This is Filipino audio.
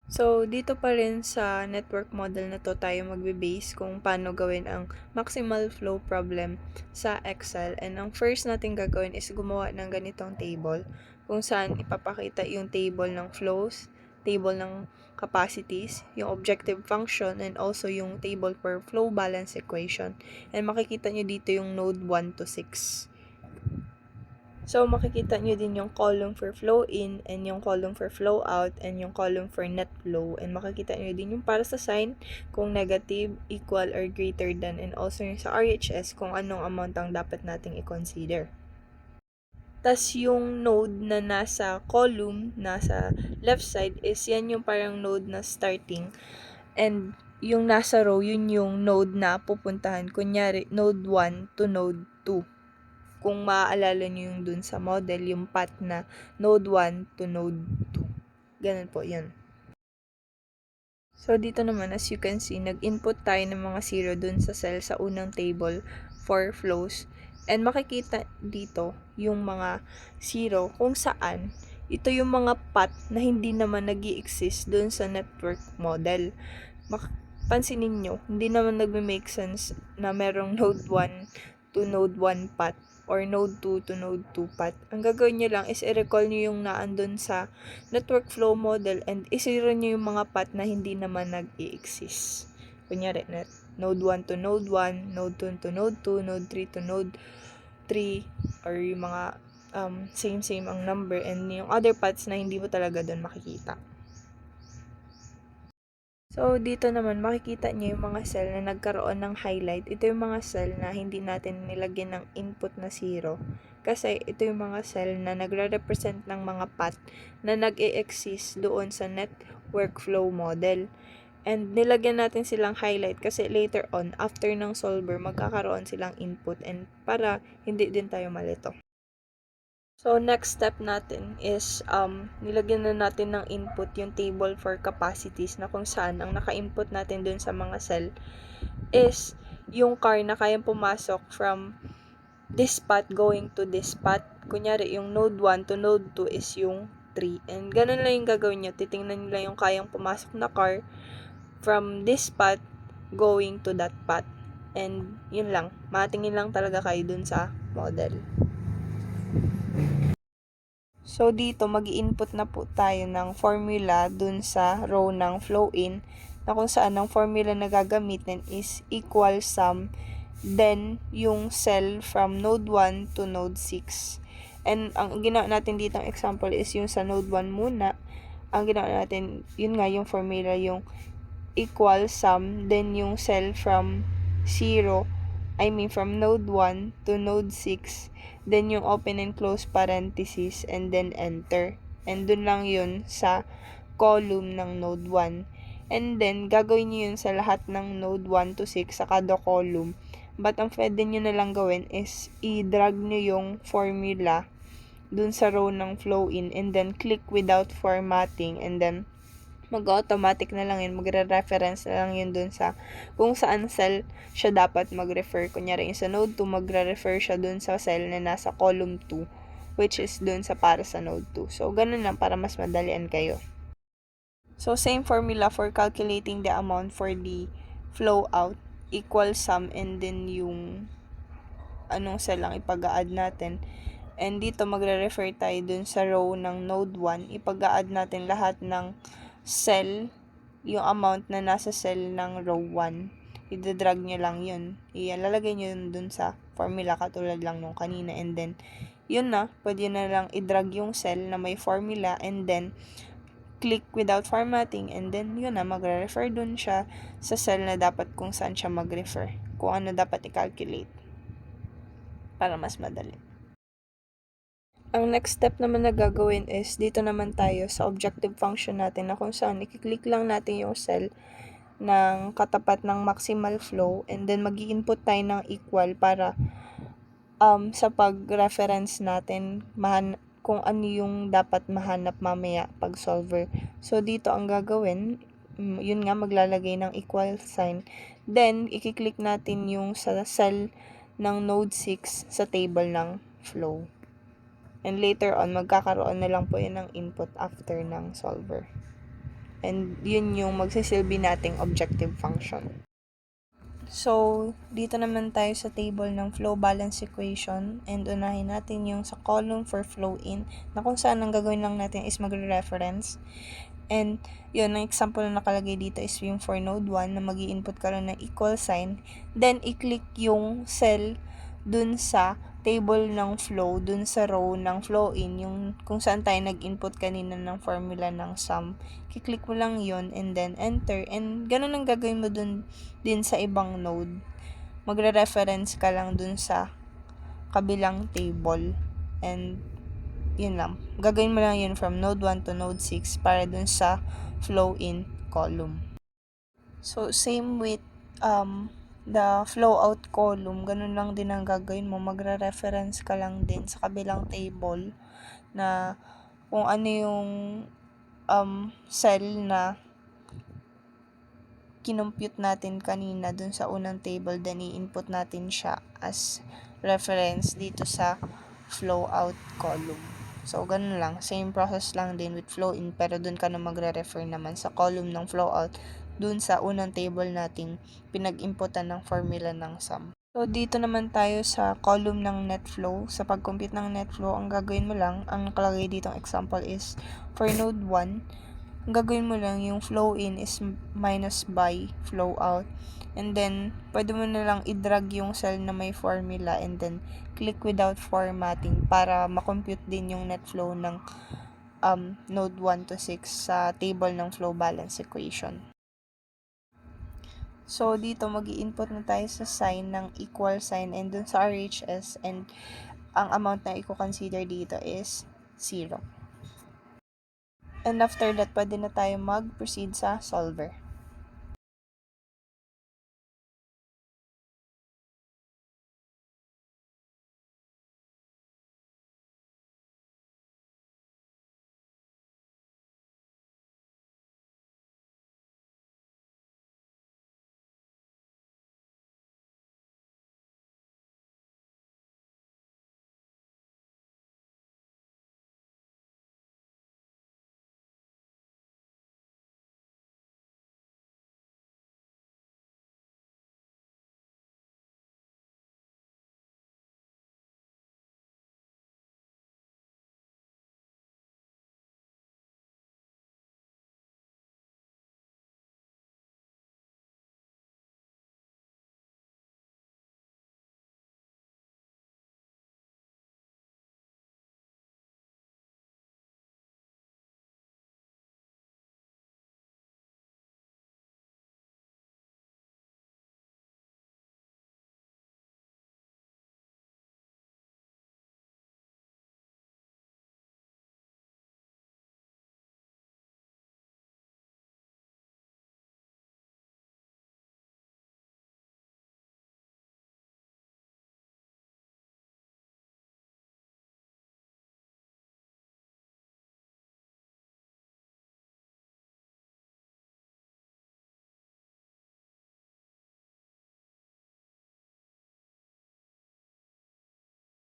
So, dito pa rin sa network model na to tayo magbe-base kung paano gawin ang maximal flow problem sa Excel. And ang first natin gagawin is gumawa ng ganitong table kung saan ipapakita yung table ng flows, table ng capacities, yung objective function, and also yung table for flow balance equation. And makikita nyo dito yung node 1 to 6. So, makikita nyo din yung column for flow in and yung column for flow out and yung column for net flow. And makikita nyo din yung para sa sign kung negative, equal, or greater than, and also yung sa RHS kung anong amount ang dapat nating i-consider. Tas yung node na nasa column, nasa left side, is yan yung parang node na starting. And yung nasa row, yun yung node na pupuntahan. Kunyari, node 1 to node 2. Kung maaalala nyo yung dun sa model, yung path na node 1 to node 2. Ganun po, yun. So, dito naman, as you can see, nag-input tayo ng mga 0 dun sa cell sa unang table for flows. And makikita dito yung mga 0 kung saan ito yung mga path na hindi naman nag-i-exist dun sa network model. Pansinin nyo, hindi naman nagme-make sense na merong node 1 to node 1 path or node 2 to node 2 path. Ang gagawin nyo lang is i-recall nyo yung naandun sa network flow model and isira nyo yung mga path na hindi naman nag-i-exist. Kunyari, node 1 to node 1, node 2 to node 2, node 3 to node 3, or yung mga same ang number, and yung other paths na hindi mo talaga doon makikita. So, dito naman makikita niyo yung mga cell na nagkaroon ng highlight. Ito yung mga cell na hindi natin nilagyan ng input na 0. Kasi ito yung mga cell na nagre-represent ng mga path na nag-e-exist doon sa network flow model. And nilagyan natin silang highlight kasi later on, after ng solver, magkakaroon silang input and para hindi din tayo malito. So, next step natin is nilagyan na natin ng input yung table for capacities na kung saan ang naka-input natin dun sa mga cell is yung car na kayang pumasok from this path going to this path. Kunyari, yung node 1 to node 2 is yung 3. And ganun lang yung gagawin nyo. Titingnan nyo lang yung kayang pumasok na car from this path going to that path. And yun lang. Matingin lang talaga kayo dun sa model. So, dito, mag-i-input na po tayo ng formula dun sa row ng flow in na kung saan ang formula na gagamitin is equal sum, then yung cell from node 1 to node 6. And ang ginawa natin dito ang example is yung sa node 1 muna. Ang ginawa natin, yun nga yung formula, yung equal sum, then yung cell from 0, from node 1 to node 6, then yung open and close parenthesis, and then enter. And dun lang yun sa column ng node 1. And then, gagawin nyo yun sa lahat ng node 1 to 6 sa kada column. But ang pwede nyo na lang gawin is i-drag nyo yung formula dun sa row ng flow in and then click without formatting, and then mag-automatic na lang yun, magre-reference na lang yun dun sa kung saan cell siya dapat mag-refer. Kunyari, yung sa node 2, magre-refer siya dun sa cell na nasa column 2, which is dun sa para sa node 2. So, ganun lang para mas madalian kayo. So, same formula for calculating the amount for the flow out, equal sum, and then yung anong cell lang ipag-a-add natin. And dito, magre-refer tayo dun sa row ng node 1. Ipag-a-add natin lahat ng cell, yung amount na nasa cell ng row 1. I-drag nyo lang yun. Ilalagay nyo yun dun sa formula katulad lang nung kanina. And then, yun na. Pwede na lang i-drag yung cell na may formula and then click without formatting. And then, yun na. Magre-refer dun siya sa cell na dapat kung saan siya mag-refer. Kung ano dapat i-calculate. Para mas madali. Ang next step naman na gagawin is dito naman tayo sa objective function natin na kung saan i-click lang natin yung cell ng katapat ng maximal flow and then mag-i-input tayo ng equal para sa pag-reference natin kung ano yung dapat mahanap mamaya pag solver. So dito ang gagawin, yun nga, maglalagay ng equal sign. Then, i-click natin yung sa cell ng node 6 sa table ng flow. And later on, magkakaroon na lang po yun ng input after ng solver. And yun yung magsisilbi nating objective function. So, dito naman tayo sa table ng flow balance equation and unahin natin yung sa column for flow in na kung saan ang gagawin lang natin is magre-reference. And yun, ang example na nakalagay dito is yung for node 1 na mag-i-input ka lang ng equal sign. Then, i-click yung cell dun sa table ng flow, dun sa row ng flow in, yung kung saan tayo nag-input kanina ng formula ng sum. Kiklik mo lang yun and then enter. And ganun ang gagawin mo dun din sa ibang node. Magre-reference ka lang dun sa kabilang table. And yun lang. Gagawin mo lang yun from node 1 to node 6 para dun sa flow in column. So, same with the flow out column, ganun lang din ang gagawin mo. Magre-reference ka lang din sa kabilang table na kung ano yung cell na kinompute natin kanina dun sa unang table, then i-input natin siya as reference dito sa flow out column. So, ganun lang. Same process lang din with flow in, pero dun ka na magre-refer naman sa column ng flow out dun sa unang table nating pinag-inputan ng formula ng sum. So, dito naman tayo sa column ng net flow. Sa pag-compute ng net flow, ang gagawin mo lang, ang nakalagay ditong example is for node 1, ang gagawin mo lang yung flow in is minus by flow out. And then, pwede mo na lang i-drag yung cell na may formula and then click without formatting para makompute din yung net flow ng node 1 to 6 sa table ng flow balance equation. So, dito mag-i-input na tayo sa sign ng equal sign and dun sa RHS and ang amount na i-consider dito is 0. And after that, pwede na tayo mag-proceed sa solver.